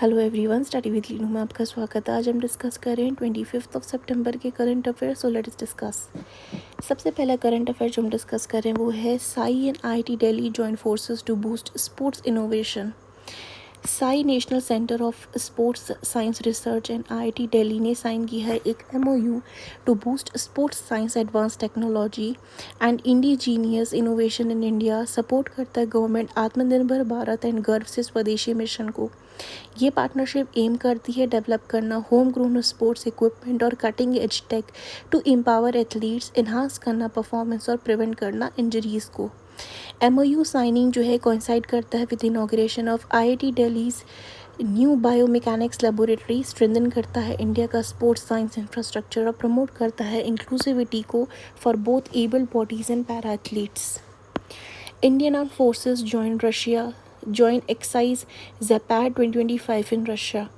Hello everyone, study with Leenu में आपका स्वागत है। आज हम डिस्कस कर रहे हैं 25 सितंबर के current affair. So let's discuss. सबसे पहला करंट अफेयर जो हम डिस्कस कर रहे हैं वो है SAI and IIT Delhi join forces to boost sports innovation. SAI national centre of sports science research and IIT Delhi ने साइन की है एक MOU to boost sports science advance technology and indigenous innovation in India. Support करता है government आत्मनिर्भर Bharat and गर्व से स्वदेशी मिशन को। ये पार्टनरशिप एम करती है डेवलप करना होम ग्रोन स्पोर्ट्स इक्विपमेंट और cutting edge tech to empower athletes, enhance करना परफॉर्मेंस और प्रिवेंट करना इंजरीज को। एमओयू साइनिंग जो है कोइंसाइड करता है with inauguration of IIT Delhi's new biomechanics laboratory, strengthen करता है इंडिया का स्पोर्ट्स साइंस इंफ्रास्ट्रक्चर और प्रमोट करता है इंक्लूसिविटी को for both able bodies and para athletes. Indian arm forces join exercise Zapad 2025 in Russia.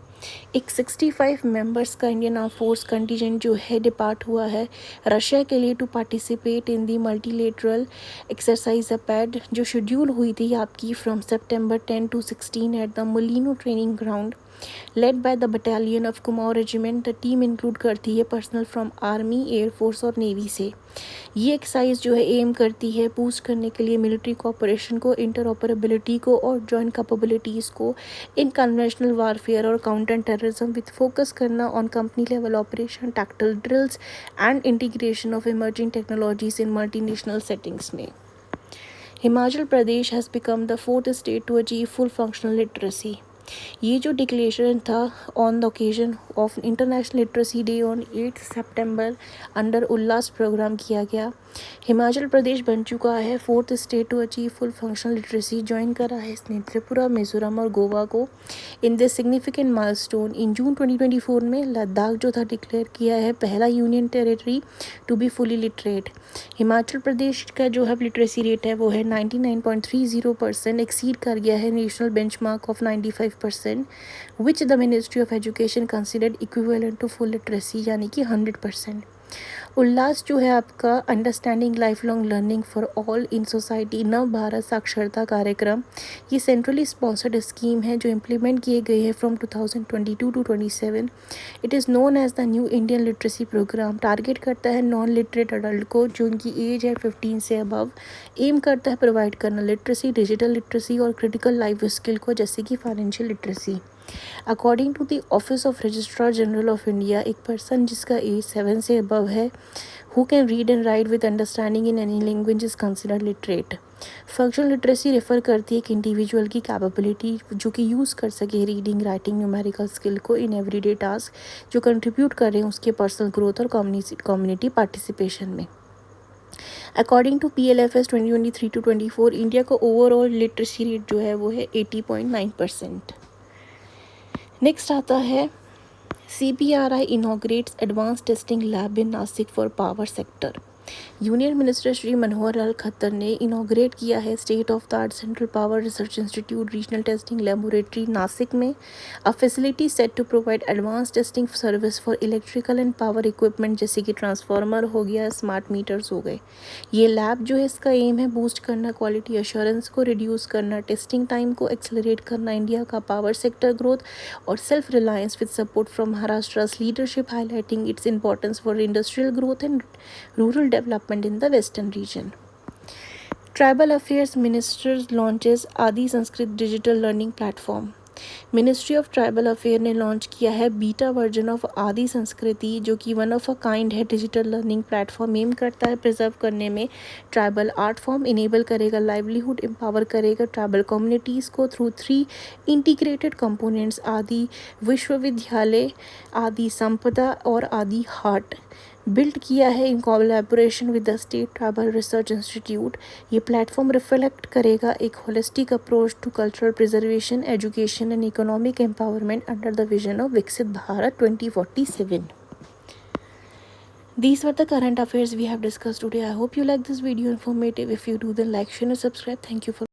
एक 65 मेंबर्स का इंडियन आर्म फोर्स कंटिजेंट जो है डिपार्ट हुआ है रशिया के लिए to participate in the multilateral exercise Zapad, जो शेड्यूल हुई थी आपकी फ्रॉम सितंबर 10 to 16 at the Mulino training ground led by the battalion of Kumaon regiment. The team include करती है पर्सनल फ्रॉम आर्मी, एयरफोर्स और नेवी से। ये एक्सरसाइज जो है एम करती है बूस्ट करने के लिए मिलिट्री कोऑपरेशन को, इंटरऑपरेबिलिटी को और जॉइंट कैपेबिलिटीज़ को इन कन्वेंशनल वारफेयर और काउंटर टेररिज्म, विद फोकस करना on company level operation, tactical drills and integration of emerging technologies in multinational settings में। Himachal Pradesh has become the 4th state to achieve full functional literacy. ये जो declaration था on the occasion of international literacy day on 8 सितंबर under Ullas programme किया गया। हिमाचल प्रदेश बन चुका है 4th state to achieve full functional literacy. Join करा है इसने त्रिपुरा, मिजोरम और गोवा को। In this significant milestone in June 2024 में लद्दाख जो था डिक्लेयर किया है पहला union territory to be fully literate. Himachal Pradesh का जो है लिटरेसी रेट है वो है 99.30%, एक्सीड कर गया है national benchmark of 95%, which the ministry of education considered equivalent to full literacy, यानी कि 100%। उल्लास जो है आपका understanding life long learning for all in society Nav Bharat साक्षरता कार्यक्रम, ये सेंट्रली स्पॉन्सर्ड स्कीम है जो इम्प्लीमेंट किए गए हैं from 2022 to 27। It is known as the new Indian literacy programme. Target करता है नॉन लिटरेट अडल्ट को जो उनकी एज है 15 से अबव। एम करता है प्रोवाइड करना लिटरेसी, डिजिटल लिटरेसी और क्रिटिकल लाइफ स्किल को, जैसे कि financial literacy. According to the office of registrar general of India, एक पर्सन जिसका एज 7 से अबव है who can read and write with understanding in any language is considered literate. Functional literacy refer करती है एक इंडिविजुअल की capability जो कि यूज़ कर सके रीडिंग, राइटिंग, न्यूमेरिकल स्किल को इन एवरीडे टास्क जो कंट्रीब्यूट कर रहे हैं उसके पर्सनल ग्रोथ और कम्युनिटी पार्टिसिपेशन में। According to PLFS 2023 to 24, India का ओवरऑल लिटरेसी रेट जो है वो है 80.9%। नेक्स्ट आता है CPRI inaugurates advance testing lab in Nashik for power sector. Union minister Shri Manohar Lal Khattar ने इनॉग्रेट किया है state of the art central power research institute regional testing laboratory Nashik में, a facility set to provide advance testing service for electrical and power equipment, जैसे कि transformer हो गया, smart meters हो गए। ये लैब जो है इसका एम है बूस्ट करना क्वालिटी एश्योरेंस को, रिड्यूस करना टेस्टिंग टाइम को, एक्सेलरेट करना इंडिया का पावर सेक्टर ग्रोथ और self reliance with support from Maharashtra's leadership, highlighting its importance for industrial growth and rural development in the western region. Tribal Affairs Minister launches Adi Sanskrit digital learning platform. Ministry of tribal affair ने launch किया है beta version of आदि संस्कृति जो कि one of a kind है digital learning platform. M करता है प्रिजर्व करने में ट्राइबल आर्ट फॉर्म, इनेबल करेगा लाइवलीहुड, एम्पावर करेगा ट्राइबल कम्युनिटीज़ को थ्रू 3 इंटीग्रेटेड कंपोनेंट्स आदि विश्वविद्यालय, आदि संपदा और आदि हार्ट। बिल्ड किया है in collaboration with the state tribal research institute. ये प्लेटफॉर्म रिफ्लेक्ट करेगा एक holistic approach to cultural preservation, education and economic empowerment under the vision of Viksit Bharat 2047. These were the current affairs we have discussed today. I hope you like this video informative. If you do, then like, share and subscribe. Thank you for